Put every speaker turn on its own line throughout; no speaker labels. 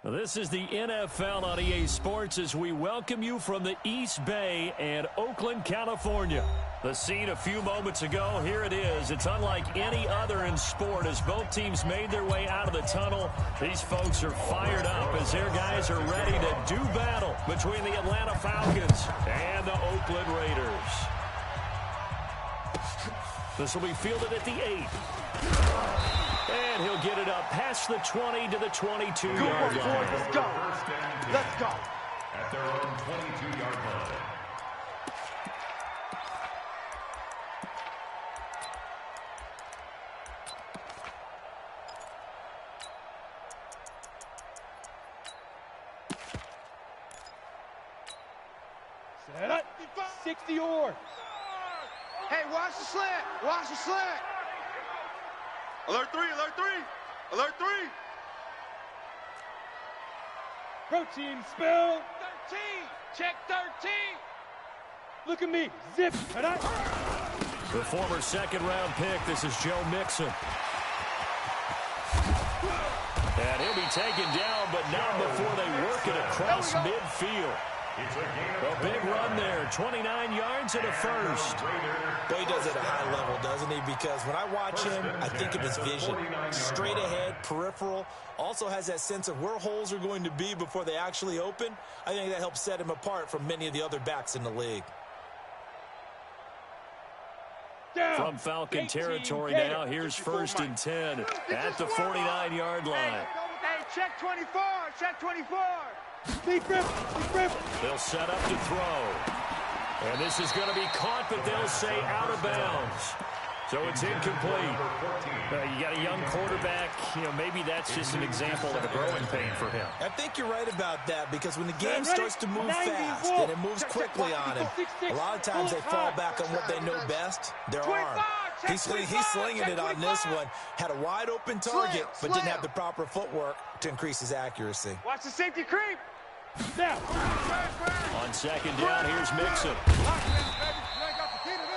This is the NFL on EA Sports as we welcome you from the East Bay and Oakland, California. The scene a few moments ago, here it is. It's unlike any other in sport as both teams made their way out of the tunnel. These folks are fired up as their guys are ready to do battle between the Atlanta Falcons and the Oakland Raiders. This will be fielded at the 8. And he'll get it up past the 20 to the 22-yard line.
Let's go. Let's go.
At their own 22-yard line.
Set up. 60 or. Hey, watch the slant. Watch the slant.
Alert 3, alert 3, alert 3.
Protein spill. 13. Check 13. Look at me. Zip.
The former second-round pick, this is Joe Mixon. And he'll be taken down, but not before they work it across midfield. A big run there, 29 yards and a first.
Well, he does it at a high level, doesn't he? Because when I watch him, I think of his vision. Straight ahead, peripheral. Also has that sense of where holes are going to be before they actually open. I think that helps set him apart from many of the other backs in the league.
From Falcon territory now, here's 1st and 10 at the 49-yard line.
Hey, check 24. Check 24. Deep grip. Deep grip.
They'll set up to throw. And this is going to be caught, but they'll say out of bounds. So it's incomplete. You got a young quarterback. You know, maybe that's just an example of a growing pain for him.
I think you're right about that because when the game starts to move fast and it moves quickly on him, a lot of times they fall back on what they know best, their arm. He's slinging it on this one. Had a wide open target, but didn't have the proper footwork to increase his accuracy.
Watch the safety creep. Now.
On second down, here's Mixon.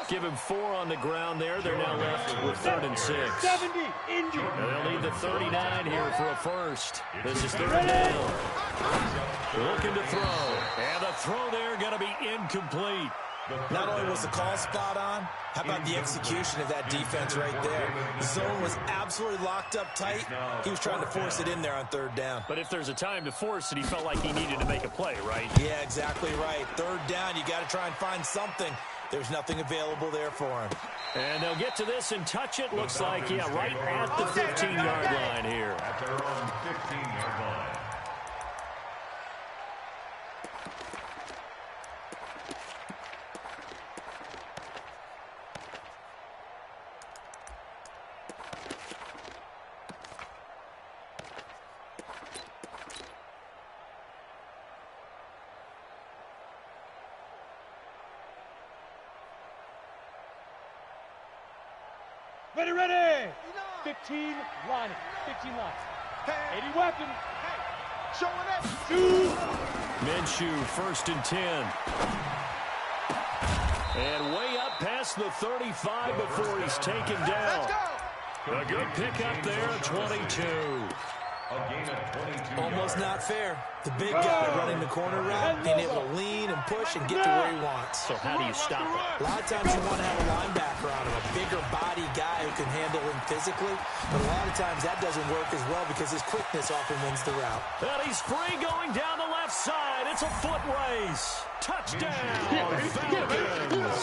Give him 4 on the ground there. They're now left with 3rd and 6.
70 injured.
They'll need the 39 here for a first. This is 3rd down. Looking to throw. And the throw there going to be incomplete.
Not only was the call spot on, how about the execution of that defense right there? The zone was absolutely locked up tight. He was trying to force it in there on 3rd down.
But if there's a time to force it, he felt like he needed to make a play, right?
Yeah, exactly right. 3rd down, you got to try and find something. There's nothing available there for him.
And they'll get to this and touch it. Looks like, yeah, right at the 15-yard line here.
At their own 15-yard line.
Ready, ready. 15 line. 15 lines. 80 weapon. Showing up. Shoot.
Minshew, 1st and 10. And way up past the 35 before he's taken down. A good pickup there at 22.
A gain of 22
Almost not fair. The big guy running the corner route, being able to lean and push and get to where he wants.
So how do you stop it?
A lot of times you want to have a linebacker on him, a bigger body guy who can handle him physically. But a lot of times that doesn't work as well because his quickness often wins the route.
And he's free going down the left side. It's a foot race. Touchdown, Falcons.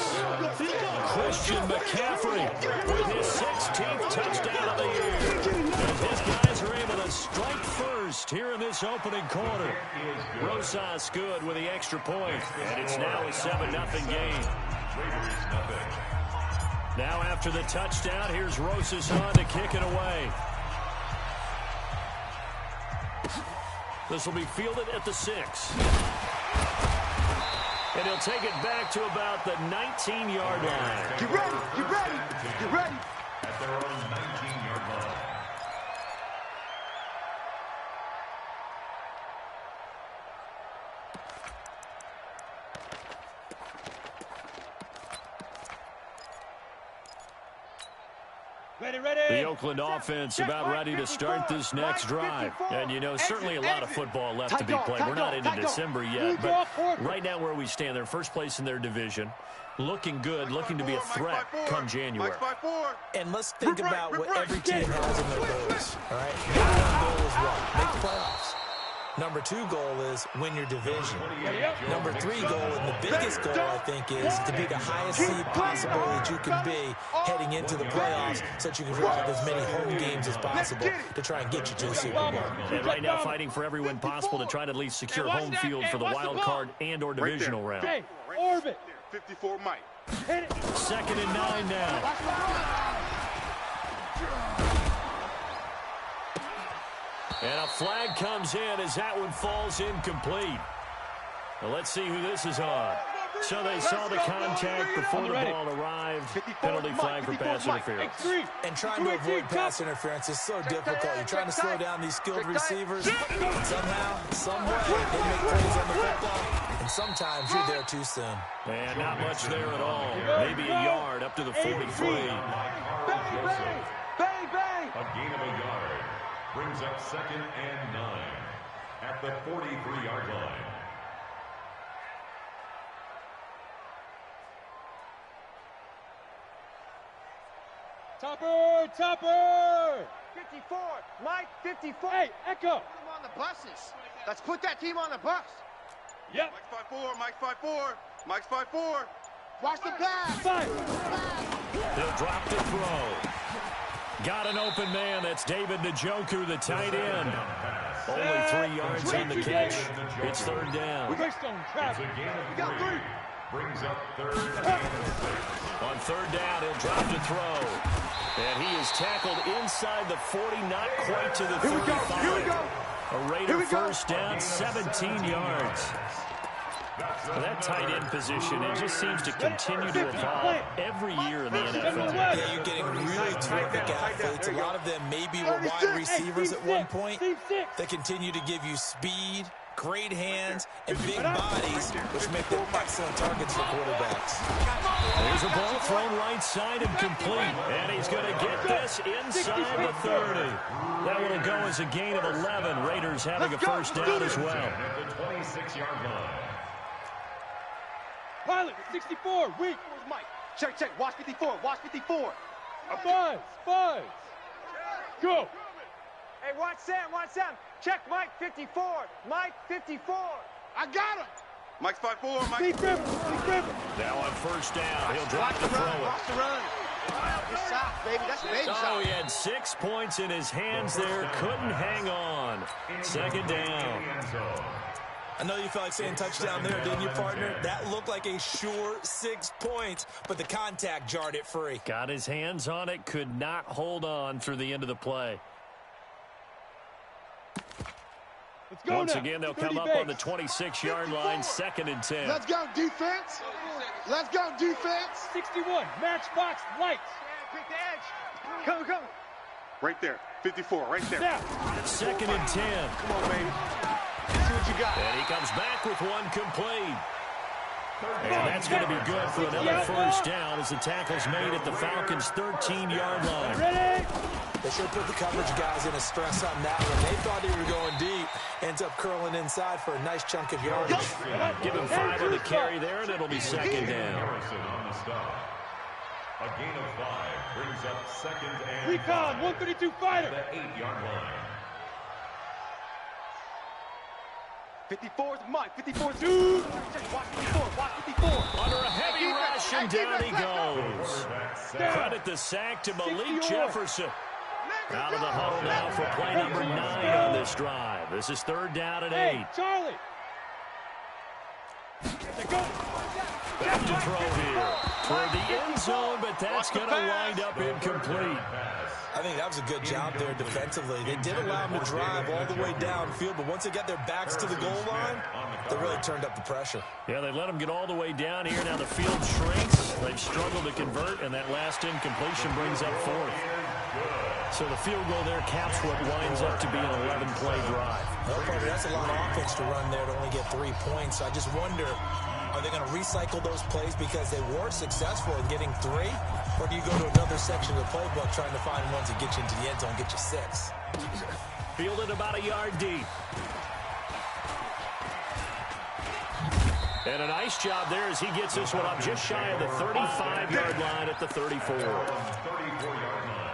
Christian McCaffrey with his 16th touchdown of the year. And his guys are able to strike first here in this opening quarter. Rosas good with the extra point. And it's now a 7-0 game. Now after the touchdown, here's Rosas on to kick it away. This will be fielded at the 6. And he'll take it back to about the 19-yard line.
Get ready. Get ready. Get ready.
At their own 19-yard line.
The Oakland offense about ready to start this next drive. And, you know, certainly a lot of football left to be played. We're not into December yet, but right now where we stand, they're first place in their division. Looking good, looking to be a threat come January.
And let's think about what every team has in their goals, all right? Number one goal is what? Make the playoffs. Number two goal is win your division. Number three goal, and the biggest goal, I think, is to be the highest seed possible that you can be heading into the playoffs so that you can drive as many home games as possible to try and get you to the Super Bowl.
And right now fighting for every win possible to try to at least secure home field for the wild card and or divisional round.
Orbit.
54 Mike.
2nd and 9 now. And a flag comes in as that one falls incomplete. Well, let's see who this is on. So they saw the contact before the ball arrived. Penalty flag for pass interference.
And trying to avoid pass interference is so difficult. You're trying to slow down these skilled receivers. And somehow, some way, they make plays on the football. And sometimes you're there too soon.
And not much there at all. Maybe a yard up to the 43.
A gain of a yard brings up 2nd and 9 at the 43-yard line.
Topper!
54, Mike, 54.
Hey, Echo!
Put them on the buses. Let's put that team on the bus.
Yep.
Mike's 5-4, Mike's 5-4, Mike's 5-4.
Watch the pass.
He'll drop the throw. Got an open man. That's David Njoku, the tight end. Only 3 yards on the catch. It's 3rd down.
It's a gain of 3. Brings up 3rd and 6.
On 3rd down, he'll drop to throw. And he is tackled inside the 40, not quite to the 35.
Here we go.
A Raider first down, 17 yards. Well, that tight end position, it just seems to continue to evolve every year in the NFL.
Yeah, you're getting really terrific athletes. A lot of them maybe were wide receivers at one point. They continue to give you speed, great hands, and big bodies, which make them excellent targets for quarterbacks.
There's a ball thrown right side and complete. And he's going to get this inside the 30. That will go as a gain of 11. Raiders having a first down as well.
At the 26-yard line.
Pilot, 64, weak.
Where's Mike? Check. Watch 54. Watch 54.
Buzz. Go.
Hey, watch Sam. Check Mike, 54. Mike, 54. I got him.
Mike's 5-4, Mike.
Steve Griffin.
Now on first down, he'll drop to throw it.
Watch the run. Good shot, baby. That's a baby shot.
Oh, he had 6 points in his hands there. Couldn't hang on. 2nd down.
I know you felt like saying touchdown there, didn't you, partner? That looked like a sure 6 points, but the contact jarred it free.
Got his hands on it, could not hold on through the end of the play.
Let's go.
Once
now.
again, they'll come up on the 26-yard line, 2nd and 10.
Let's go, defense.
61, matchbox lights.
Pick the edge. Come.
Right there. 54, right there.
Now.
2nd and 10.
Come on, baby. Let's see what you got.
And he comes back with one complete. And that's going to be good for another first down as the tackle's made at the Falcons' 13-yard line.
Ready?
They sure put the coverage guys in a stress on that one. They thought they were going deep. Ends up curling inside for a nice chunk of yardage.
Give him 5 on the carry there, and it'll be 2nd down.
Harrison on the stop. A gain of 5 brings up 2nd and
Recon,
5
132 fighter.
at the 8-yard line.
54 is Mike. 54 is dude. Watch 54.
Under a heavy rush, and down he goes. Credit the sack to Malik Jefferson. Out of the huddle now for play number 9 on this drive. This is 3rd down and 8.
Hey, Charlie. Go.
Back to throw here. Toward the end zone, but that's going to wind up incomplete.
I think that was a good job there defensively. They did allow them to drive all the way downfield, but once they got their backs to the goal line, they really turned up the pressure.
Yeah, they let them get all the way down here. Now the field shrinks. They've struggled to convert, and that last incompletion brings up 4th. So the field goal there caps what winds up to be an 11-play drive.
Well, partner, that's a lot of offense to run there to only get 3 points. I just wonder, are they going to recycle those plays because they were successful in getting 3? Or do you go to another section of the playbook trying to find ones that get you into the end zone, get you 6?
Fielded about a yard deep. And a nice job there as he gets this one up just shy of the 35-yard line at the 34.
34-yard line.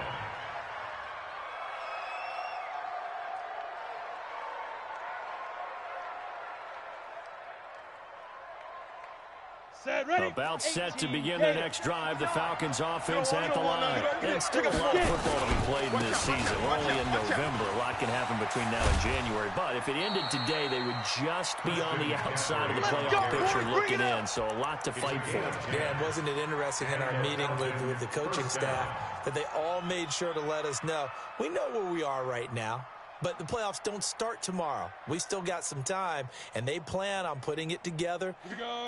About set to begin their next drive. The Falcons offense at the line. And still a lot of football to be played in this season. We're only in November. A lot can happen between now and January. But if it ended today, they would just be on the outside of the playoff picture looking in. So a lot to fight for.
Yeah, and wasn't it interesting in our meeting with the coaching staff that they all made sure to let us know, we know where we are right now. But the playoffs don't start tomorrow. We still got some time, and they plan on putting it together,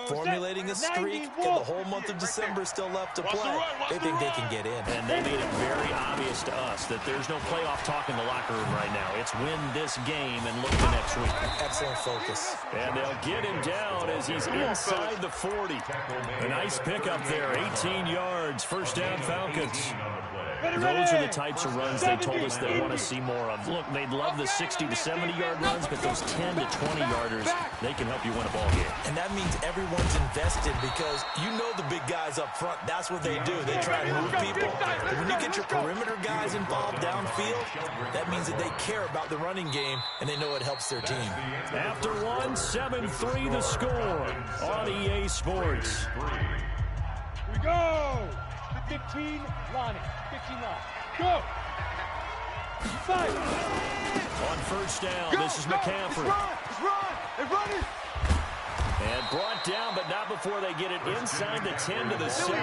formulating a streak, and the whole month of December is still left to play. They think they can get in.
And they made it very obvious to us that there's no playoff talk in the locker room right now. It's win this game and look to next week.
Excellent focus.
And they'll get him down as he's inside the 40. A nice pickup there, 18 yards, first down Falcons. Those are the types of runs they told us they want to see more of. Look, they'd love the 60 to 70-yard runs, but those 10 to 20-yarders, they can help you win a ball game.
And that means everyone's invested because you know the big guys up front, that's what they do. They try and move people. But when you get your perimeter guys involved downfield, that means that they care about the running game, and they know it helps their team.
After one, 7-3 the score on EA Sports.
Here we go. 15 line. 15 line. Go. 5.
On first down, this is McCaffrey.
Run it.
And brought down, but not before they get it inside the 10 to the 7.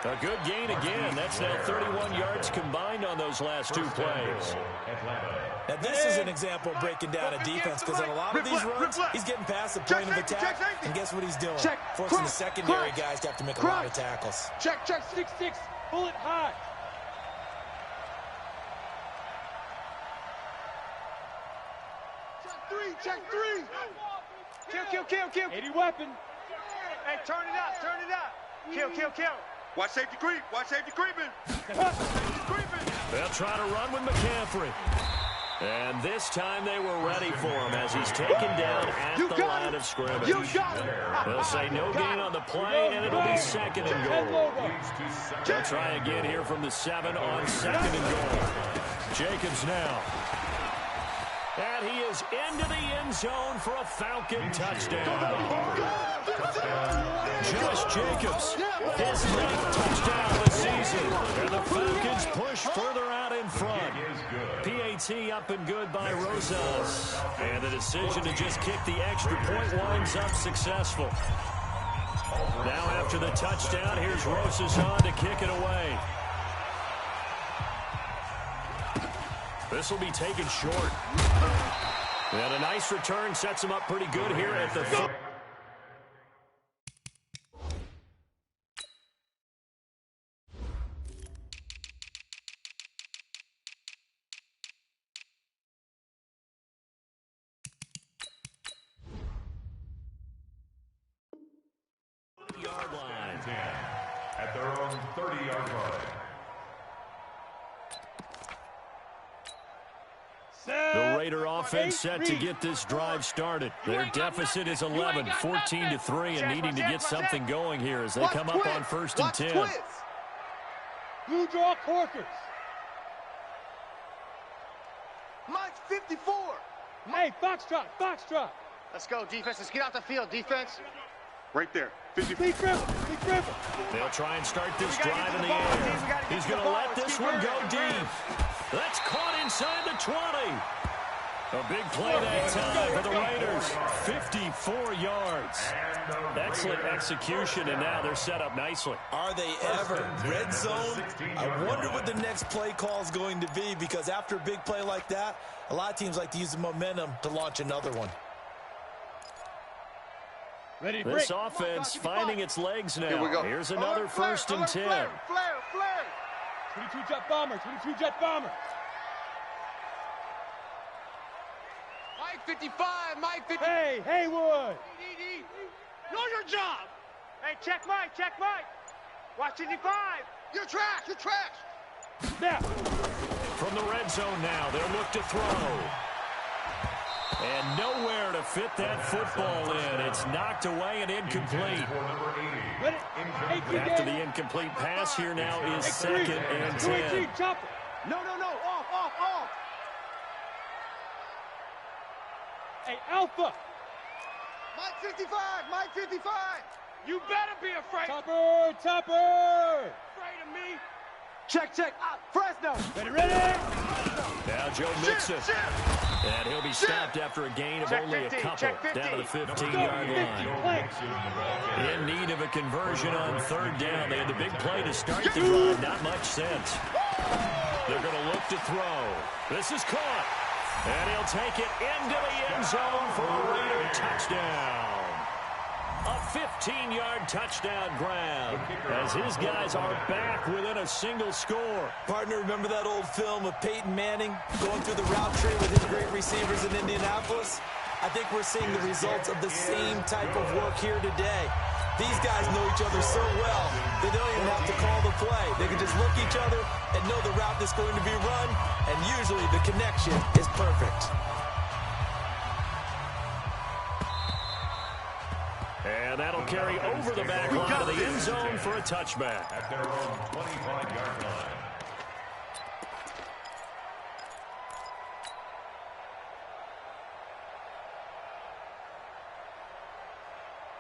A good gain again. That's now 31 yards combined on those last two plays.
Now, this is an example of breaking down a defense because on a lot of these runs, he's getting past the point of attack, and guess what he's doing? Forcing the secondary guys to have to make a lot of tackles.
Check. 6-6. Pull it high. Check 3. Kill. 80 weapon.
Hey, turn it up. Kill.
Watch safety creeping.
They'll try to run with McCaffrey. And this time they were ready for him as he's taken down at the line of scrimmage. They'll say no gain on the play, and it'll be second and goal. They'll try again here from the 7 on second and goal. Jacobs now. And he is into the end zone for a Falcon touchdown. Josh Jacobs, his 9th touchdown of the season. And the Falcons push further out in front. PAT up and good by Rosas. And the decision to just kick the extra point winds up successful. Now after the touchdown, here's Rosas on to kick it away. This will be taken short. And a nice return sets him up pretty good here at the 30. Yard line.
10 at their own 30-yard line.
The Raider offense set to get this drive started. Their deficit is 11, 14-3, and needing to get something going here as they come up on 1st and 10.
Blue draw Corkers.
Mike's 54.
Hey, Foxtrot.
Let's go, defense. Let's get out the field, defense.
Right there. 54.
Big dribble.
They'll try and start this drive in the air. He's going to let this one go deep. That's caught inside the 20. A big play that time for the Raiders. 54 yards. Excellent execution, and now they're set up nicely.
Are they ever? Red zone? I wonder what the next play call is going to be because after a big play like that, a lot of teams like to use the momentum to launch another one.
Ready to
This
break.
offense finding its legs now.
Here we go.
Here's another 1st and 10.
Flare.
22 jet bomber.
Mike 55. Mike 50.
Hey, Haywood.
Know your job. Hey, check Mike. Watch 55.
You're trash. You're trash.
Now.
From the red zone now, they'll look to throw. And nowhere to fit that football in. It's knocked away and incomplete. After the incomplete pass, here now is 2nd and 10.
No. Off. Hey, Alpha.
Mike 55.
You better be afraid. Topper.
Afraid of me? Check. Fresno.
Ready.
Now Joe Mixon. And he'll be stopped after a gain of only a couple. Down to the 15-yard line. In need of a conversion on 3rd down. They had the big play to start the drive. Not much sense. They're going to look to throw. This is caught. And he'll take it into the end zone for a Raider touchdown. A 15-yard touchdown grab as his guys are back within a single score.
Partner, remember that old film of Peyton Manning going through the route tree with his great receivers in Indianapolis? I think we're seeing the results of the same type of work here today. These guys know each other so well, they don't even have to call the play. They can just look each other and know the route that's going to be run, and usually the connection is perfect.
And that'll carry over the back line of the end zone for a touchback.
At their own 25-yard line.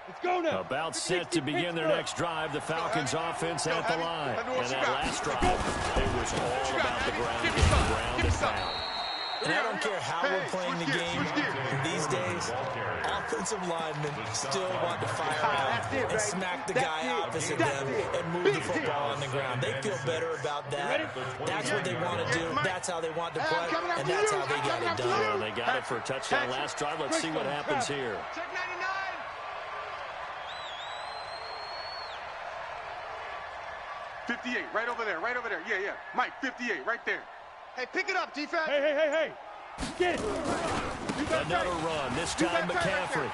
Let's go now.
About set to begin their next drive, the Falcons offense at the line. And that last drive, it was all about the ground and pound.
And I don't care how we're playing the game these days, offensive linemen still want to fire out and smack the guy opposite them and move the football on the ground. They feel better about that. That's what they want to do. That's how they want to play, and that's how they got it done.
And they got it for a touchdown last drive. Let's see what happens here.
Check 99.
58, right over there. Yeah. Mike, 58, right there. Hey, pick it up, defense.
Hey. Get it.
Another run, this time McCaffrey.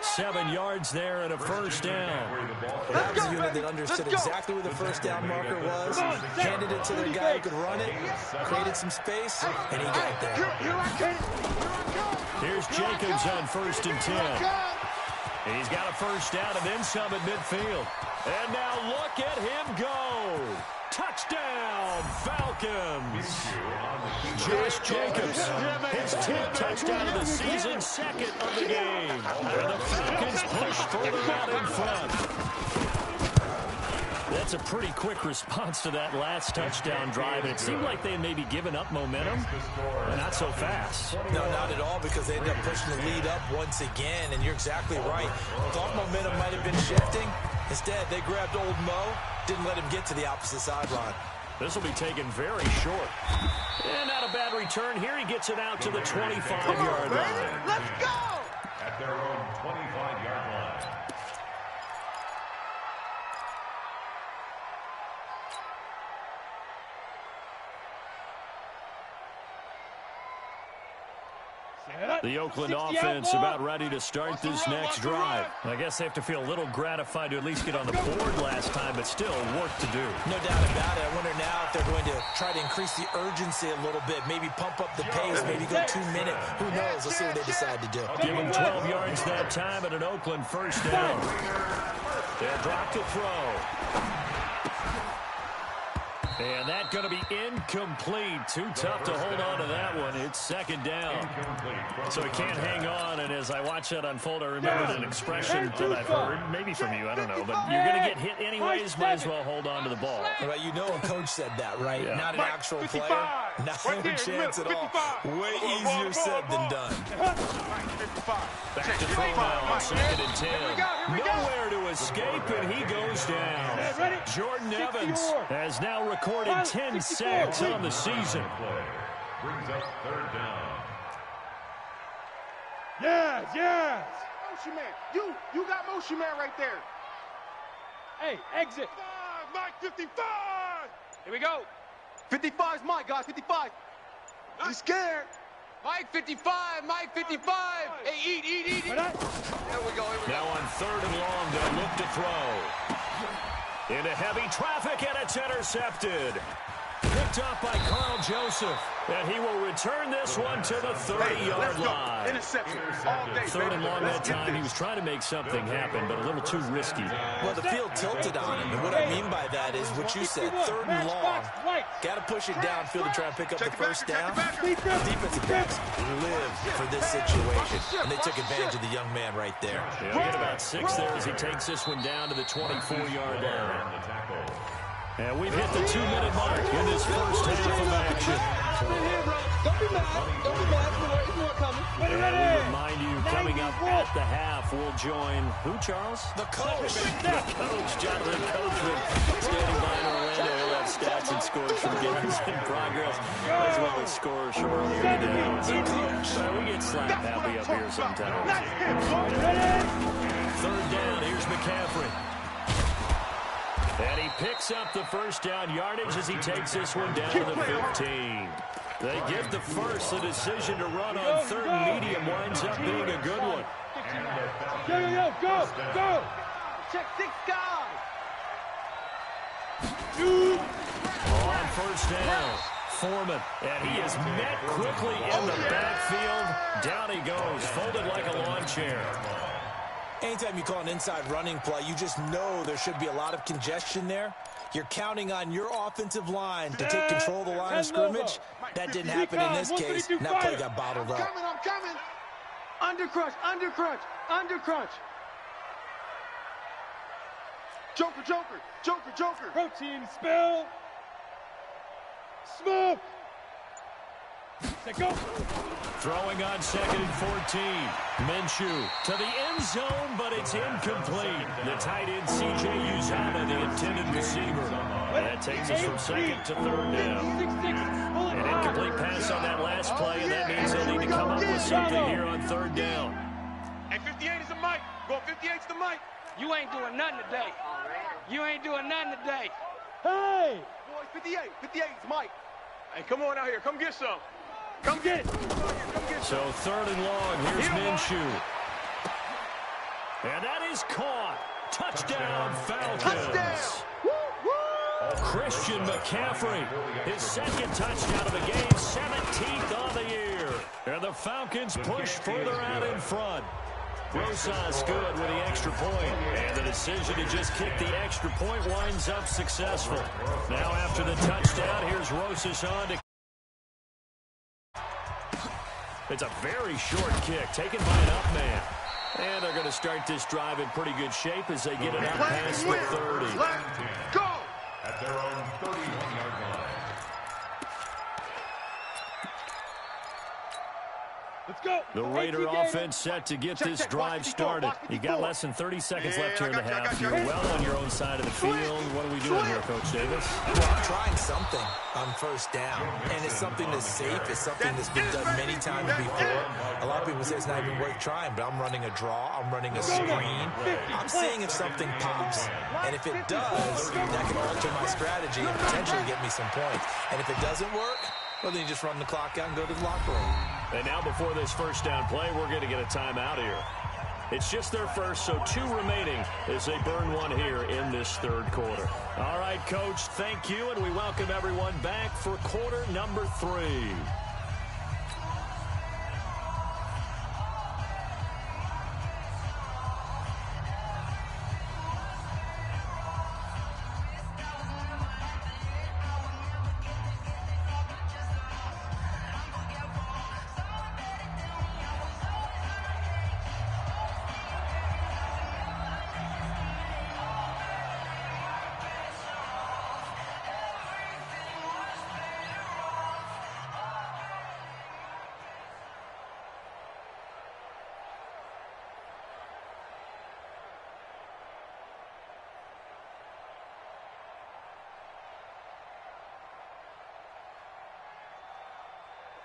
7 yards there and a first down.
That was a unit that understood exactly where the first down marker was, handed it to their guy who could run it, created some space, and he got there.
Here's Jacobs on 1st and 10. He's got a first down and then some at midfield. And now look at him go. Touchdown, Falcons. Josh Jacobs, his 10th touchdown of the season, 2nd of the game. And the Falcons push further out in front. That's a pretty quick response to that last touchdown drive. And it seemed like they had maybe given up momentum. Not so fast.
No, not at all, because they ended up pushing the lead up once again. And you're exactly right. Thought momentum might have been shifting. Instead, they grabbed old Mo, didn't let him get to the opposite sideline.
This will be taken very short. And not a bad return. Here he gets it out to the 25-yard line.
Let's go!
At their own 25-yard line.
The Oakland offense about ready to start this next drive. I guess they have to feel a little gratified to at least get on the board last time, but still work to do.
No doubt about it. I wonder now if they're going to try to increase the urgency a little bit, maybe pump up the pace, maybe go 2 minutes. Who knows? Let's see what they decide to do.
Give them 12 yards that time and an Oakland first down. They'll drop to throw. And that's going to be incomplete. Too tough to hold on to that one. It's 2nd down. So he can't hang on. And as I watch that unfold, I remembered an expression that I've heard, maybe from you, I don't know. But you're going to get hit anyways, might as well hold on to the ball.
Well, you know a coach said that, right?
Yeah.
Not an actual player. Not no chance at all. Way easier said than done.
Back to throw now on 2nd and 10. Nowhere to escape, and he goes down. Jordan Evans has now recorded 10 sacks on the season.
Brings up 3rd down.
Yes.
Motion man. You got motion man right there.
Hey, exit.
Mike 55.
Here we go.
55's Mike, guys. 55. He's scared.
Mike 55. Hey, eat.
There we go.
Now on 3rd and long, they'll look to throw. Into heavy traffic, and it's intercepted. Picked up by Carl Joseph. And he will return this one to the 30-yard line.
Interception all day,
Third and long that time. He was trying to make something happen, but a little too risky.
Well, the field tilted on him. And what I mean by that is what you said, third and long. Got to push it downfield to try and pick up the first down. Defensive backs live for this situation. And they took advantage of the young man right there.
Yeah, we get about 6 there as he takes this one down to the 24-yard line. And we've hit the 2-minute mark in this first half of action.
Don't be mad. Don't be mad. You know what's coming.
And we remind you, coming up at the half, we'll join who, Charles?
The coach.
The coach, Jonathan Coachman, standing by in Orlando. He'll have stats and scores from games in progress, as well as scores from earlier today. We get slap happy up here sometimes. Third down, here's McCaffrey. And he picks up the first down yardage as he takes this one down to the 15. They get the first. The decision to run on third and medium winds up being a good one.
Go.
Check 6 guys.
On first down, Foreman. And he is met quickly in the backfield. Down he goes, folded like a lawn chair.
Anytime you call an inside running play, you just know there should be a lot of congestion there. You're counting on your offensive line to take control of the line of scrimmage. That didn't happen in this case, and that play got bottled up.
I'm coming.
Undercrunch.
Joker. Protein spill. Smoke. Let's go.
Throwing on second and 14. Minshew to the end zone, but it's incomplete. The tight end, C.J. Uzomah, the intended receiver. That takes us from second to third down. An incomplete pass on that last play, and that means they'll need to come up with something here on third down.
Hey, 58 is the mic. Go 58's the mic.
You ain't doing nothing today.
Hey.
Boys, 58 is Mike. Hey, come on out here. Come get some.
Come get it.
So third and long, here's Minshew. And that is caught. Touchdown, Falcons.
Touchdown.
Christian McCaffrey, his second touchdown of the game, 17th on the year. And the Falcons push further out in front. Rosas good with the extra point. And the decision to just kick the extra point winds up successful. Now after the touchdown, here's Rosas on to... It's a very short kick taken by an up man. And they're going to start this drive in pretty good shape as they get it up past the 30.
Let's go.
At their own 31-yard line.
Let's go.
The Raider offense set to get this drive started. You got less than 30 seconds left here in the half. You're well on your own side of the field. What are we doing here, Coach Davis?
Well, I'm trying something on first down, and it's something that's safe. It's something that's been done many times before. A lot of people say it's not even worth trying, but I'm running a draw. I'm running a screen. I'm seeing if something pops, and if it does, that can alter my strategy and potentially get me some points. And if it doesn't work, well, then you just run the clock out and go to the locker room.
And now before this first down play, we're going to get a timeout here. It's just their first, so 2 remaining as they burn one here in this third quarter. All right, Coach, thank you, and we welcome everyone back for quarter number 3.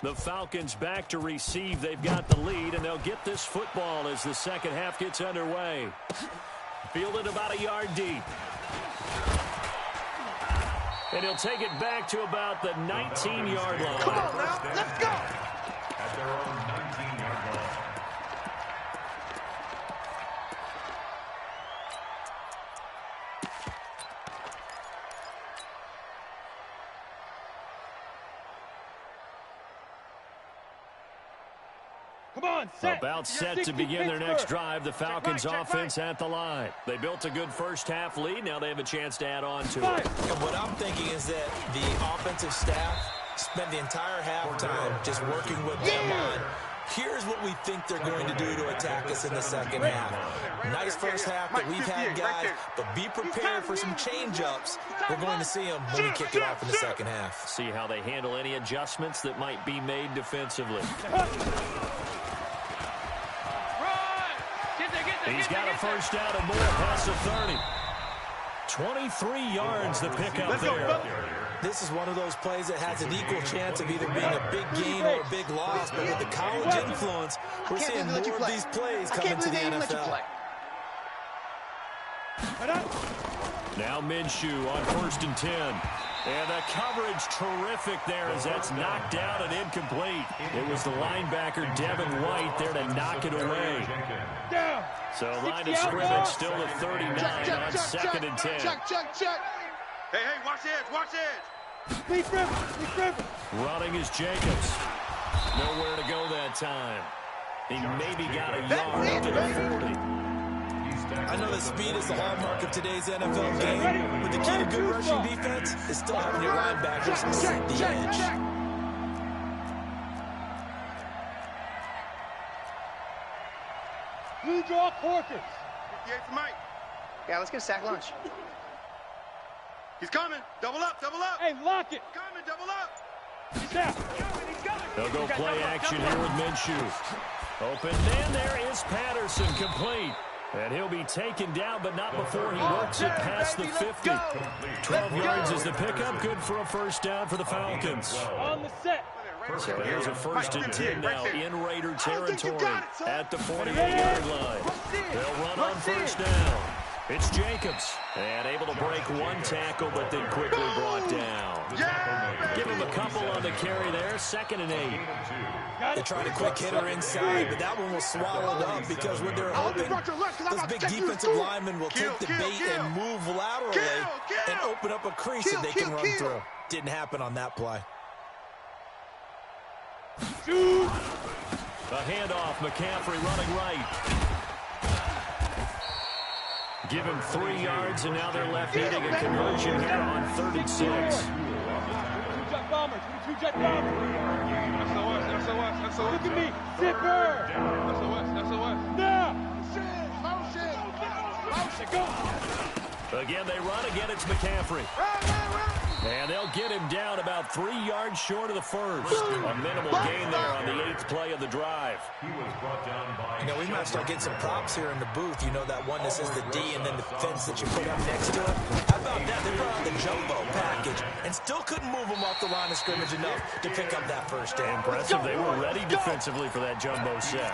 The Falcons back to receive. They've got the lead, and they'll get this football as the second half gets underway. Fielded about a yard deep. And he'll take it back to about the 19-yard line.
Come on now, let's go.
At their own 19-yard line.
Come on, set.
About set to begin their next drive. The Falcons offense at the line. They built a good first-half lead. Now they have a chance to add on to it.
And what I'm thinking is that the offensive staff spent the entire halftime just working with them on, here's what we think they're going to do to attack us in the second half. Nice first half that we've had, guys, but be prepared for some change-ups. We're going to see them when we kick it off in the second half.
See how they handle any adjustments that might be made defensively. He's got a first down and more past the 30. 23 yards the pickup there.
This is one of those plays that has an equal chance of either being a big gain or a big loss, but with the college influence, we're seeing more of these plays come into the NFL.
Now Minshew on 1st and 10. And the coverage terrific there as that's knocked down and incomplete. It was the linebacker Devin White there to knock it away. So line of scrimmage still at 39 on 2nd and 10.
Hey, watch edge, watch edge.
Speed driven.
Running is Jacobs. Nowhere to go that time. He maybe got a yard up to the 40.
I know that speed is the hallmark of today's NFL game, but the key to good rushing defense is still having your linebackers set the edge.
Blue draw quarters.
58 for Mike.
Yeah, let's get a sack lunch.
He's coming. Double up, double up.
Hey, lock it.
Coming, double up.
Snap.
They'll go play action here with Minshew. Open man, there is Patterson, complete. And he'll be taken down, but not before he works it past the 50. 12 yards is the pickup, good for a first down for the Falcons.
On the set.
So here's a 1st and 10 now in Raider territory at the 48-yard line. They'll run on first down. It's Jacobs, and able to break one tackle, but then quickly brought down. Give him a couple on the carry there, 2nd and 8.
They tried a quick hitter inside, but that one was swallowed up because when they're hoping, those big defensive linemen will take the bait and move laterally and open up a crease that they can run through. Didn't happen on that play.
A handoff, McCaffrey running right. Give him 3 yards, and now they're left needing a conversion here on 3rd and 6.
Two-jet bombers. Two-jet bombers. SOS. Look at me. Zipper. SOS. Now. Go.
Again, they run. Again, it's McCaffrey. And they'll get him down about 3 yards short of the first. A minimal gain there on the 8th play of the drive.
You know, we might start getting some props here in the booth. You know that one that says the D and then the fence that you put up next to it? How about that? They brought out the jumbo package and still couldn't move them off the line of scrimmage enough to pick up that first down.
Impressive. They were ready defensively for that jumbo set.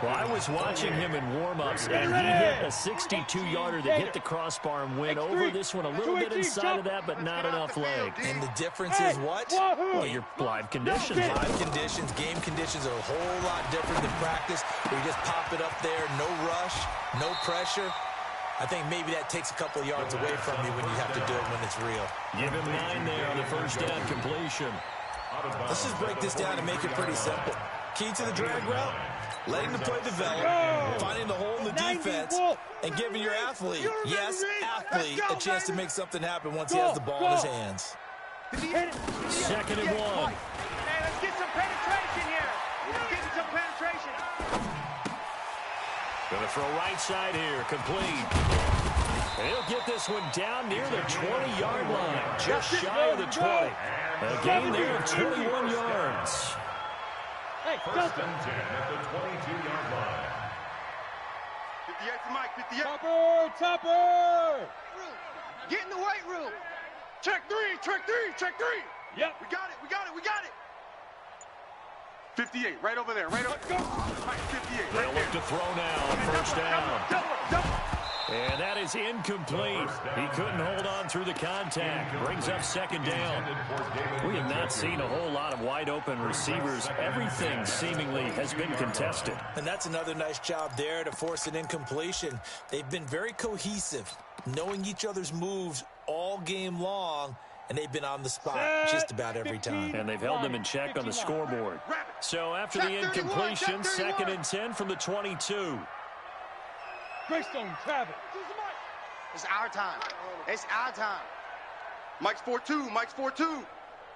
Well, I was watching him in warm-ups, and he hit a 62-yarder that hit the crossbar and went over this one a little bit inside of that, but not enough leg.
And the difference is what?
Well, your live conditions.
Live conditions, game conditions are a whole lot different than practice, where you just pop it up there, no rush, no pressure. I think maybe that takes a couple of yards away from you when you have to do it when it's real.
Give him 9 there on the first down completion.
Let's just break this down and make it pretty simple. Key to the drag route, letting the play develop, finding the hole in the defense, and giving your athlete, yes, athlete, a chance to make something happen once he has the ball in his hands.
2nd and 1.
Hey, let's get some penetration here. Getting some penetration.
Going to throw right side here, complete. And he'll get this one down near the 20-yard line, just shy of the 20. A gain there of 21 yards.
Hey,
1st and 10 at the 22-yard line.
58 for Mike, 58.
Topper.
Get in the weight room.
Check three.
Yep.
We got it. 58, right over there, right over. Mike, 58,
They'll
right
look
there.
to throw now on first down. And that is incomplete. He couldn't hold on through the contact. Brings up 2nd down. We have not seen a whole lot of wide open receivers. Everything seemingly has been contested.
And that's another nice job there to force an incompletion. They've been very cohesive, knowing each other's moves all game long, and they've been on the spot just about every time.
And they've held them in check on the scoreboard. So after the incompletion, 2nd and 10 from the 22.
Greystone, Travis.
It's our time. It's our time.
Mike's 4-2. Mike's 4-2.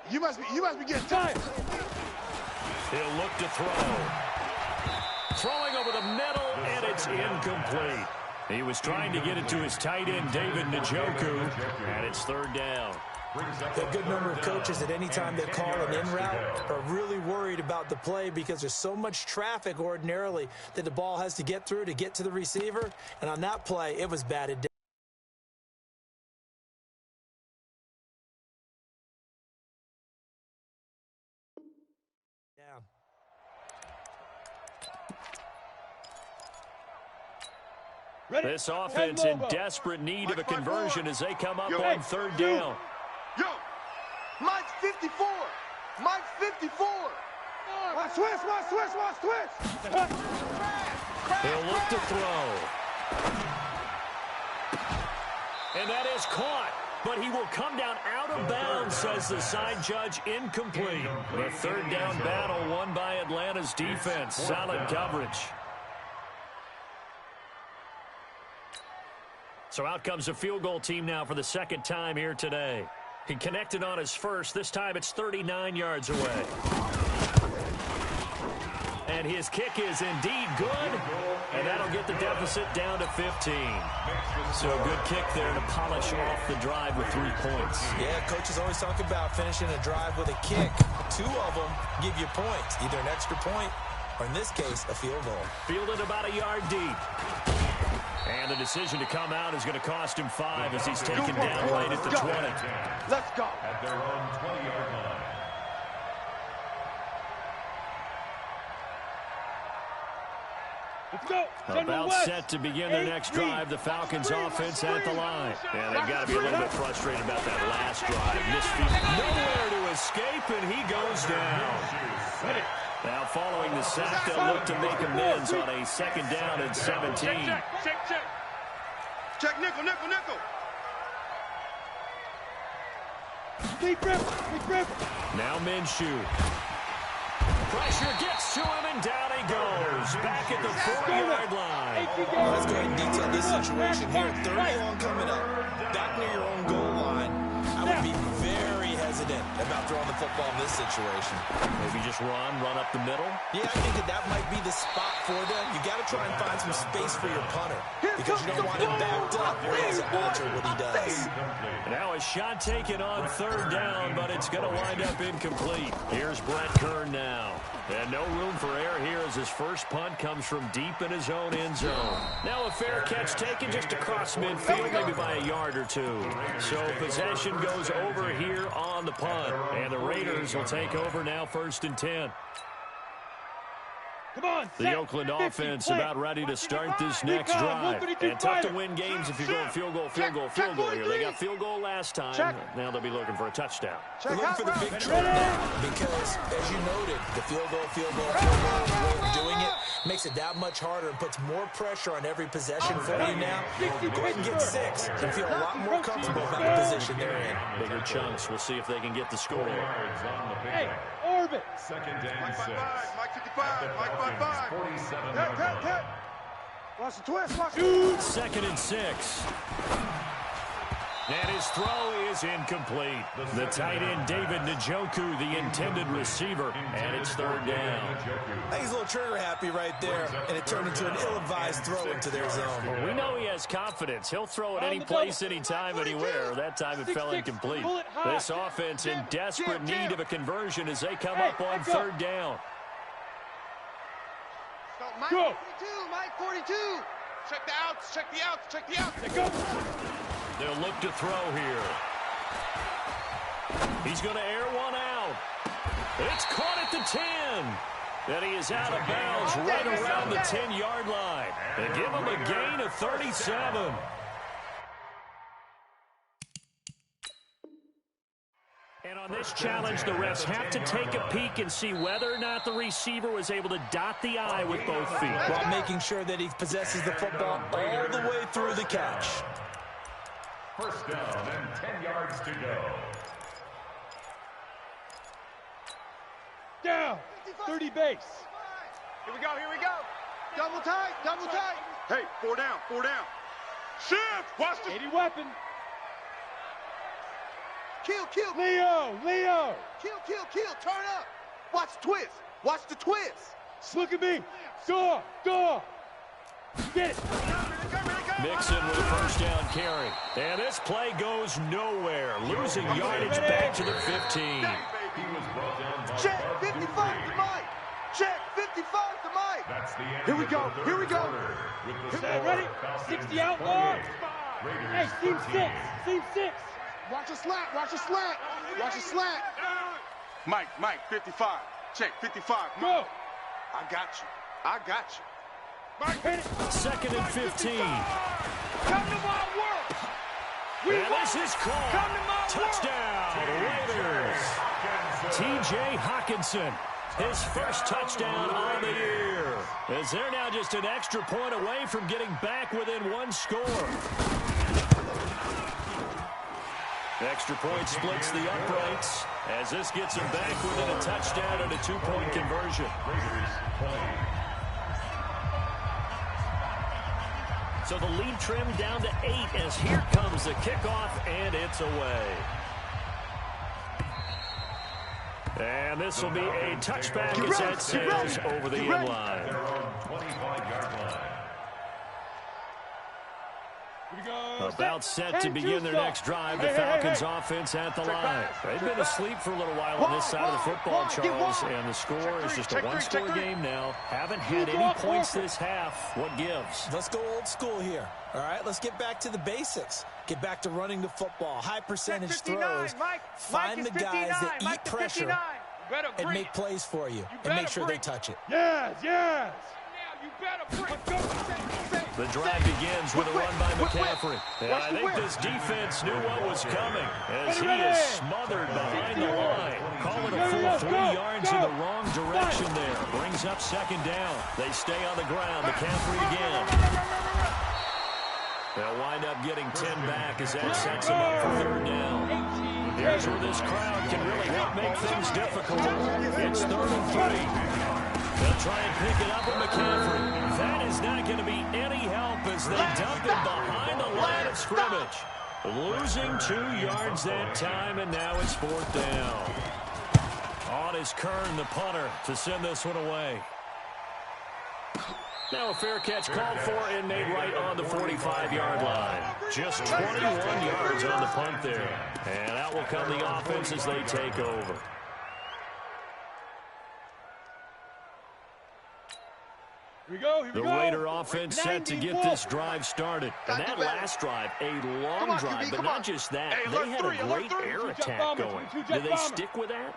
You must be getting tired.
He'll look to throw. Throwing over the middle, and it's incomplete. He was trying to get it to his tight end, David Njoku, and it's 3rd down.
A good number of coaches at any time they call an in route are really worried about the play because there's so much traffic ordinarily that the ball has to get through to get to the receiver. And on that play, it was batted down.
This offense in desperate need of a conversion as they come up on 3rd down.
Yo, Mike's 54. Mike's 54.
Watch twist.
He'll look to throw. And that is caught. But he will come down out of bounds, says the side judge. Incomplete. The 3rd down battle won by Atlanta's defense. Solid coverage. So out comes a field goal team now for the 2nd time here today. He connected on his first. This time it's 39 yards away. And his kick is indeed good. And that'll get the deficit down to 15. So a good kick there to polish off the drive with 3 points.
Yeah, coaches always talk about finishing a drive with a kick. 2 of them give you points, either an extra point or, in this case, a field goal.
Fielded about a yard deep. And the decision to come out is going to cost him 5 as he's taken down right at the 20.
Let's go.
At their own 20-yard line.
Let's go.
About set to begin their next drive, the Falcons offense at the line. And they've got to be a little bit frustrated about that last drive. Misfield, nowhere to escape, and he goes down. Now following the sack, they'll look to make amends on a 2nd down and 17.
Check nickel.
Deep rip.
Now Minshew. Pressure gets to him, and down he goes. Back at the 4-yard line.
Let's go ahead and detail this situation here. 3rd and long coming up. Back near your own goal line. I would be very hesitant about throwing the football in this situation.
Maybe just run up the middle.
Yeah, I think that might be the spot for them. You got to try and find some space for your punter because you don't want him backed up or he doesn't alter what he does.
Now a shot taken on 3rd down, but it's going to wind up incomplete. Here's Brett Kern now. And no room for error here as his first punt comes from deep in his own end zone. Now a fair catch taken just across midfield, maybe by a yard or 2. So possession goes over here on the punt. And the Raiders will take over now 1st and 10.
Come on,
the Oakland offense about ready to start this next drive. And tough to win games if you're going field goal here. They got field goal last time. Now they'll be looking for a touchdown.
They're looking for the big trip now because, as you noted, the field goal doing it makes it that much harder and puts more pressure on every possession for you now. Go ahead and get 6 and feel a lot more comfortable about the position they're in.
Bigger chunks. We'll see if they can get the score.
Hey, Orbit.
2nd and 6.
Mike 55. Mike 55.
47.
Watch the twist. Watch the
2nd and 6. And his throw is incomplete. The tight end, David Njoku, the intended receiver, and it's 3rd down.
I think he's a little trigger happy right there, and it turned into an ill-advised throw into their zone.
Well, we know he has confidence. He'll throw it any place, anytime, anywhere. That time it fell incomplete. This offense in desperate need of a conversion as they come up on 3rd down.
Mike 42, Mike 42.
Check the outs.
Let's go.
They'll look to throw here. He's going to air one out. It's caught at the 10. And he is out of bounds right around the 10-yard line. They give him a gain of 37. And on this challenge, the refs have to take a peek and see whether or not the receiver was able to dot the I with both feet,
while making sure that he possesses the football all the way through the catch.
1st down and 10 yards to go.
Down. 30 base.
Here we go, here we go.
Double tight, double tight.
Hey, 4 down, 4 down. Shift! Watch the...
80 weapon.
Kill, kill.
Leo.
Kill, kill, kill. Turn up. Watch the twist. Watch the twist.
Look at me. Door. Get it.
Mixon with a first down carry. And this play goes nowhere. Losing yardage back to the 15.
He was brought down by
Check 55 to Mike. Check 55 to Mike.
That's the end
Here we
of
go,
the third
here we go.
quarter, with the
Hey,
score,
ready?
Falcons
60 outlaw.
28, Raiders
Hey, team
13.
6.
Watch a slant, watch a slant. Watch a slant.
Mike, 55. Check, 55.
Go.
I got you.
Hit it.
2nd and 15.
Come to my work.
And this is called.
Come to my
Touchdown, Raiders. T.J. Hawkinson, his first touchdown on the year. As they're now just an extra point away from getting back within one score. Extra point splits the uprights as this gets him back within a touchdown and a 2-point conversion. So the lead trimmed down to 8 as here comes the kickoff, and it's away. And this will be a touchback as that says over the end line.
Their own 25-yard line.
About set to begin their next drive. The Falcons offense at the line. They've been asleep for a little while on this side of the football, Charles, and the score is just a one-score game now. Haven't had any points this half. What gives?
Let's go old school here. All right, let's get back to the basics. Get back to running the football, high percentage throws. Find the guys that eat pressure and make plays for you and make sure they touch it.
Yes.
The drive begins with a run by McCaffrey. And I think this defense knew what was coming as he is smothered behind the line. Call it a full 3 yards in the wrong direction there. Brings up 2nd down. They stay on the ground. McCaffrey again. They'll wind up getting 10 back as that sets them up for 3rd down. Here's where this crowd can really help make things difficult. It's 3rd and 3. They'll try and pick it up with McCaffrey. That is not going to be any help as they dump it behind the line of scrimmage. Losing 2 yards that time, and now it's 4th down. On is Kern, the punter, to send this one away. Now a fair catch called for and made right on the 45-yard line. Just 21 yards on the punt there. And out will come the offense as they take over. The Raider offense set to get this drive started. And that last drive, a long drive, but not just that. They had a great air attack going. Do they stick with that?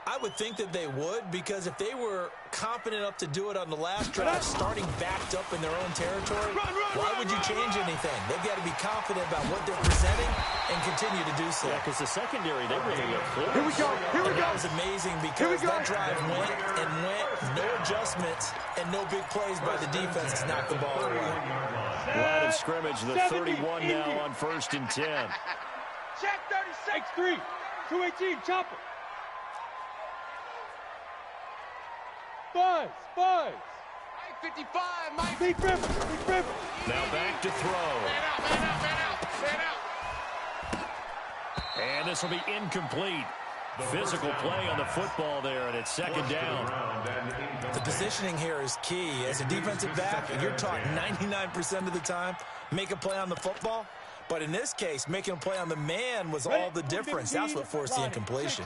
I would think that they would, because if they were competent enough to do it on the last drive, starting backed up in their own territory, why would you change anything? They've got to be confident about what they're presenting and continue to do so.
Yeah, because the secondary, they really look close.
Here we go.
And that was amazing because that drive went, no adjustments, and no big plays by the defense to knock the ball away.
Line of scrimmage, the 31 now on 1st and 10.
Check 36. 218, chopper. Buzz.
Mike 55, Mike.
Big river.
Now back to throw.
Man out.
And this will be incomplete. Physical play on the football there, and it's 2nd down.
The positioning here is key. As a defensive back, you're taught 99% of the time, make a play on the football. But in this case, making a play on the man was all the difference. That's what forced the incompletion.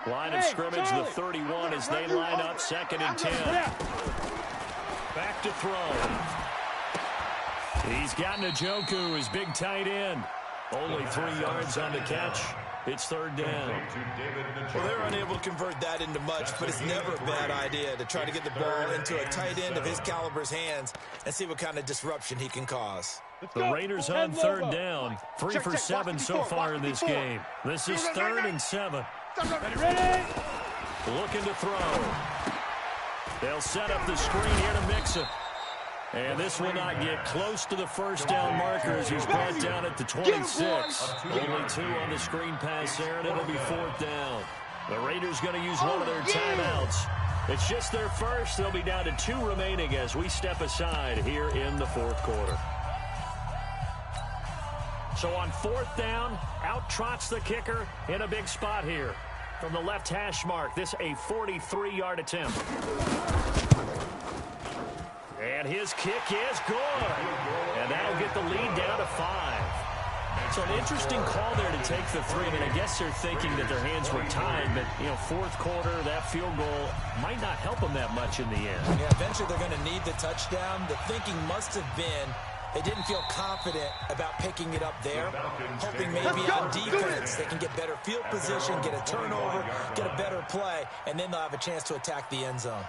Line of scrimmage, the 31, as they line up 2nd and 10. Back to throw. He's got Njoku, his big tight end. Only 3 yards on the catch. It's 3rd down.
Well, they're unable to convert that into much, but it's never a bad idea to try to get the ball into a tight end of his caliber's hands and see what kind of disruption he can cause.
The Raiders on 3rd down. 3 for 7 so far in this game. This is 3rd and 7.
Ready?
Looking to throw. They'll set up the screen here to Mixon. And this will not get close to the 1st down marker as he's brought down at the 26. Only 2 on the screen pass there, and it'll be 4th down. The Raiders going to use one of their timeouts. It's just their first. They'll be down to 2 remaining as we step aside here in the fourth quarter. So on 4th down, out trots the kicker in a big spot here. From the left hash mark, this a 43-yard attempt. And his kick is good. And that'll get the lead down to 5. So an interesting call there to take the 3. I mean, I guess they're thinking that their hands were tied, but, you know, fourth quarter, that field goal might not help them that much in the end.
Yeah, eventually they're going to need the touchdown. The thinking must have been they didn't feel confident about picking it up there, hoping maybe on defense they can get better field position, get a turnover, get a better play, and then they'll have a chance to attack the end zone.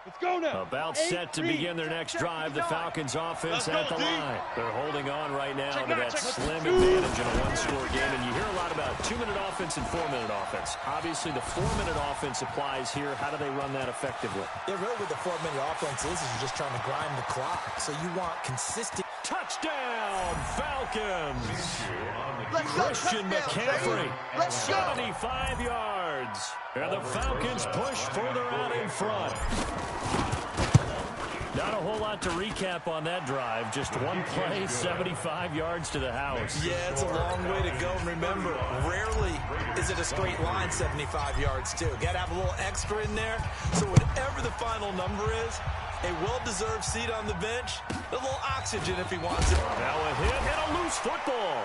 Let's go now.
About set to begin their next drive. The Falcons offense at the line. They're holding on right now to that slim advantage in a one-score game. And you hear a lot about 2-minute offense and 4-minute offense. Obviously, the 4-minute offense applies here. How do they run that effectively?
Yeah, really with the 4-minute offense, this is just trying to grind the clock. So you want consistent.
Touchdown, Falcons. Christian McCaffrey, 75 yards. And the Falcons push further out in front. Not a whole lot to recap on that drive. Just one play, 75 yards to the house.
Yeah, it's a long way to go. And remember, rarely is it a straight line 75 yards, too. Got to have a little extra in there. So whatever the final number is, a well-deserved seat on the bench, a little oxygen if he wants it.
Now a hit and a loose football.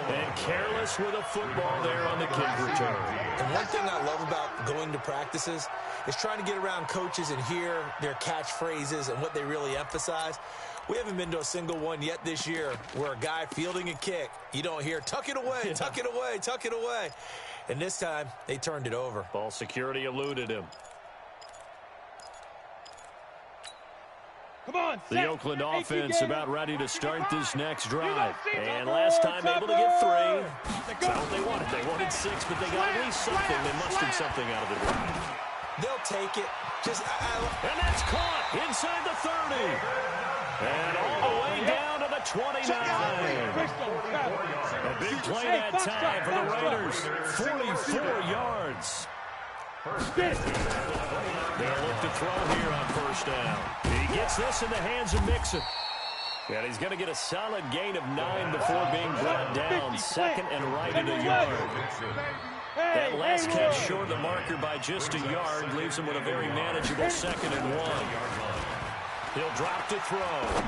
And careless with a football there on the kick return.
And one thing I love about going to practices is trying to get around coaches and hear their catchphrases and what they really emphasize. We haven't been to a single one yet this year where a guy fielding a kick, you don't hear, tuck it away, tuck it away, tuck it away. And this time, they turned it over.
Ball security eluded him.
Come on,
the Oakland offense about ready to start this next drive. And last time able to get 3. That's what they wanted. They wanted 6, but they got at least something. They mustered something out of the drive.
They'll take it.
And that's caught inside the 30. And all the way down to the 29. A big play that time for the Raiders. 44 yards. They'll look to throw here on 1st down. He gets this in the hands of Mixon. And he's going to get a solid gain of 9 before being brought down. 2nd and right at a yard. That last catch short of the marker by just a yard leaves him with a very manageable 2nd and 1. He'll drop to throw.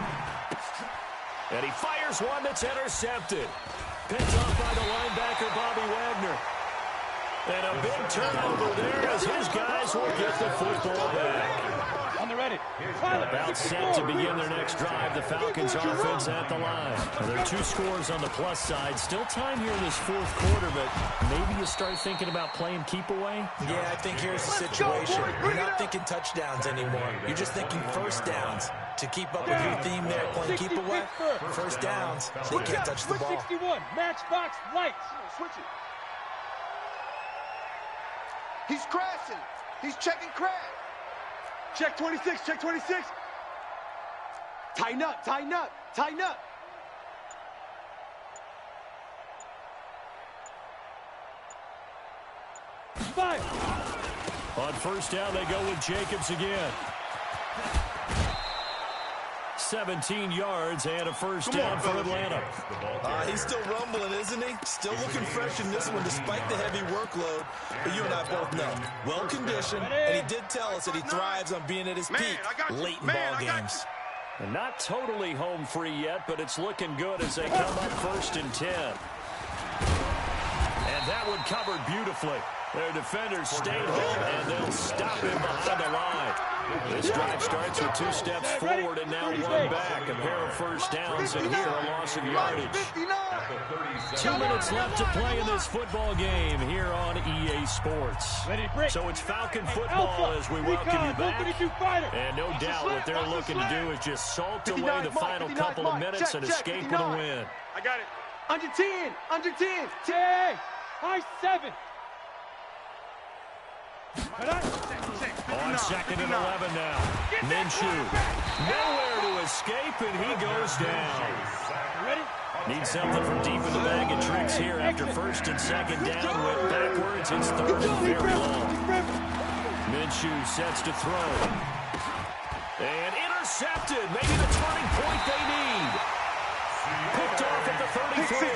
And he fires one that's intercepted. Picked off by the linebacker, Bobby Wagner. And a big turnover there as his guys will get the football back.
On the ready.
About set to begin their next drive. The Falcons offense at the line. There are 2 scores on the plus side. Still time here in this fourth quarter, but maybe you start thinking about playing keep away?
Yeah, I think here's the situation. You're not thinking touchdowns anymore. You're just thinking 1st downs. To keep up with your theme there, playing keep away, 1st downs, they can't touch the ball.
61, matchbox lights.
Switch it. He's crashing. He's checking crash.
Check 26, check 26.
Tighten up, tighten up, tighten up.
Five.
On 1st down, they go with Jacobs again. 17 yards and a 1st down for Atlanta.
He's still rumbling, isn't he? Still looking fresh in this one despite the heavy workload. But you and I both know, well-conditioned, and he did tell us that he thrives on being at his peak late in ball games.
And not totally home free yet, but it's looking good as they come up 1st and 10. And that one covered beautifully. Their defenders stayed home, and they'll stop him behind the line. This drive starts with 2 steps forward and now 1 back. A pair of 1st downs and here a loss of yardage. 2 minutes left to play in this football game here on EA Sports. So it's Falcon football as we welcome you back. And no doubt what they're looking to do is just salt away the final couple of minutes and escape with a win.
I got it.
Under 10, under 10.
10, high 7.
On 2nd and 11 now. Minshew. Nowhere to escape, and he goes down.
Ready?
Need something from deep in the bag of tricks here after first and second down. Went backwards. It's third and very long. Minshew sets to throw. And intercepted. Maybe the turning point they need. Picked off at the 33.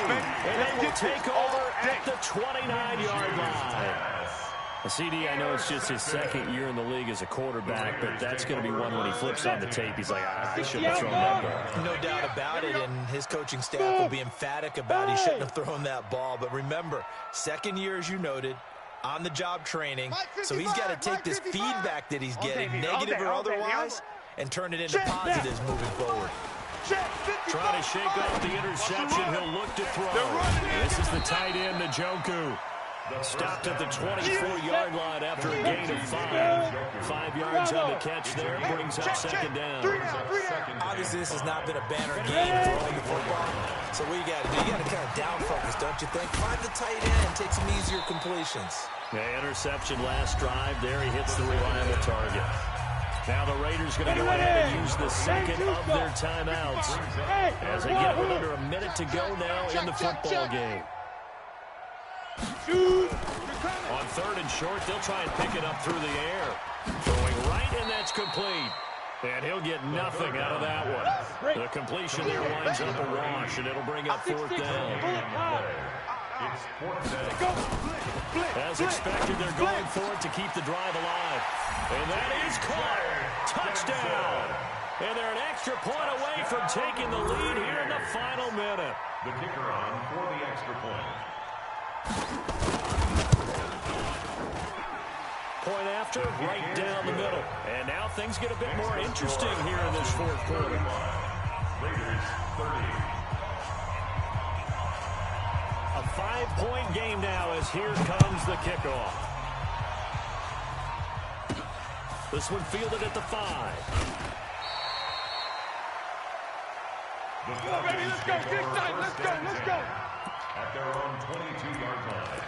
And they will take over at the 29-yard line. CD, I know it's just his second year in the league as a quarterback, but that's going to be one when he flips on the tape. He's like, I shouldn't have thrown that ball.
No doubt about it, and his coaching staff will be emphatic about he shouldn't have thrown that ball. But remember, second year, as you noted, on-the-job training, so he's got to take this feedback that he's getting, negative or otherwise, and turn it into positives moving forward.
Trying to shake off the interception. He'll look to throw. This is the tight end, Njoku. Stopped at the 24-yard line after a gain of 5. 5 yards on the catch there. Brings up second down.
Obviously, this has not been a banner game throwing the football. So what you got to do, you got to kind of down focus, don't you think? Find the tight end, take some easier completions.
Yeah, interception last drive. There he hits the reliable target. Now the Raiders going to go ahead and use the second of their timeouts as they get with under a minute to go now in the football game. On third and short, they'll try and pick it up through the air. Throwing right, and that's complete. And he'll get nothing out of that one. The completion there winds up a wash, and it'll bring up fourth down. As expected, they're going for it to keep the drive alive. And that is caught. Touchdown. And they're an extra point away from taking the lead here in the final minute.
The kicker on for the extra point.
Point after, right down the middle. And now things get a bit more interesting here in this fourth quarter.
Raiders 30.
A 5-point game now as here comes the kickoff. This one fielded at the 5.
Come on, baby, let's go. Get excited. Let's go. Let's go.
At their own 22-yard line.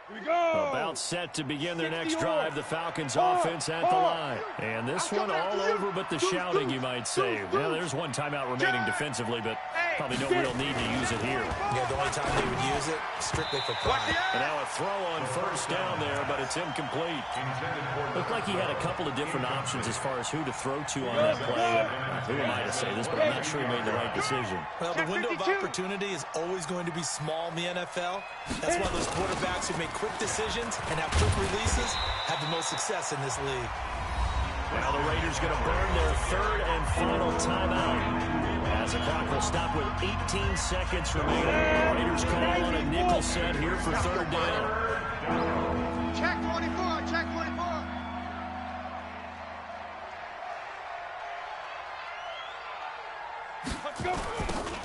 Here we go.
About set to begin their next drive. The Falcons offense at the line. And this one all over but the shouting, you might say. Well, there's one timeout remaining defensively, but probably no real need to use it here.
Yeah, the only time they would use it, strictly for pride.
And now a throw on first down there, but it's incomplete. Looked like he had a couple of different options as far as who to throw to on that play. Who am I to say this, but I'm not sure he made the right decision.
Well, the window of opportunity is always going to be small in the NFL. That's why those quarterbacks who make quick decisions and have quick releases have the most success in this league.
Now the Raiders going to burn their third and final timeout. As the clock will stop with 18 seconds remaining. Raiders call on a nickel set here for third down.
Check 24, check 24.
Let's go.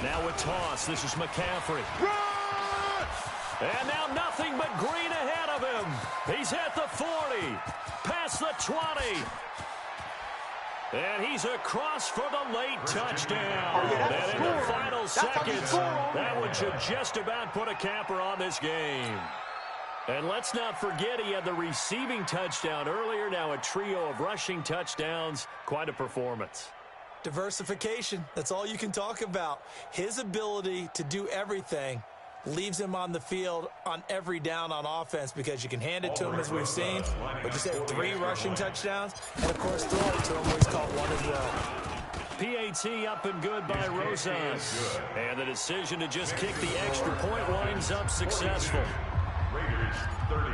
Now a toss. This is McCaffrey. And now nothing but green ahead of him. He's at the 40, past the 20. And he's across for the late touchdown. And in the final seconds, that one should just about put a capper on this game. And let's not forget he had the receiving touchdown earlier. Now a trio of rushing touchdowns. Quite a performance.
Diversification, that's all you can talk about. His ability to do everything leaves him on the field on every down on offense because you can hand it to him as we've seen. But you said 3 rushing touchdowns, and of course throw it to him where he's caught 1 as well.
PAT up and good by Rosas. And the decision to just kick the extra point winds up successful.
Raiders 30.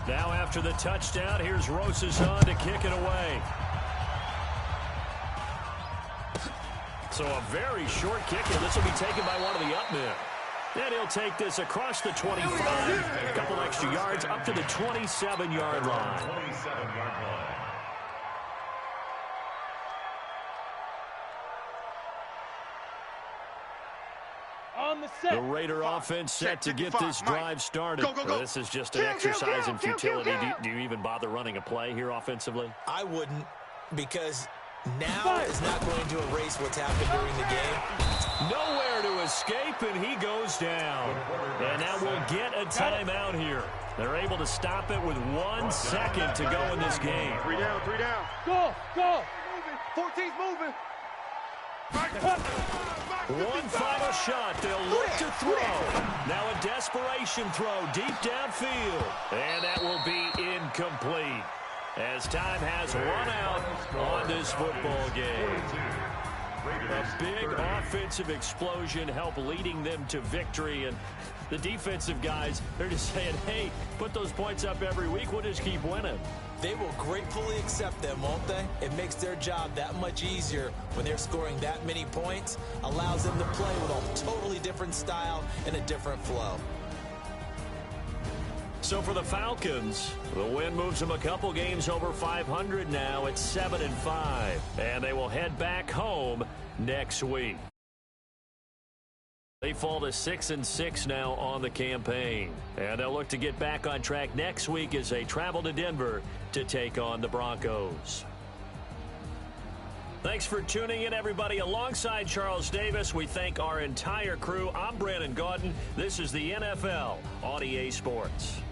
Now after the touchdown, here's Rosas on to kick it away. So a very short kick, and this will be taken by one of the up men. And he'll take this across the 25, a couple extra yards up to the 27-yard line.
27-yard line.
On the set.
The Raider offense set to get this drive started.
Go, go, go.
This is just an exercise in futility. Do you even bother running a play here offensively?
I wouldn't, because now is not going to erase what's happened during the game.
Nowhere to escape, and he goes down. And now we'll get a timeout here. They're able to stop it with 1 second to go in this game.
3 down, 3 down.
Go, go.
14's moving.
One final shot. They'll look to throw. Now a desperation throw deep downfield. And that will be incomplete, as time has run out on this football game. A big offensive explosion helped leading them to victory. And the defensive guys, they're just saying, hey, put those points up every week. We'll just keep winning.
They will gratefully accept them, won't they? It makes their job that much easier when they're scoring that many points. Allows them to play with a totally different style and a different flow.
So for the Falcons, the win moves them a couple games over 500 now at 7-5. And they will head back home next week. They fall to 6-6 now on the campaign. And they'll look to get back on track next week as they travel to Denver to take on the Broncos. Thanks for tuning in, everybody. Alongside Charles Davis, we thank our entire crew. I'm Brandon Gaudin. This is the NFL on EA Sports.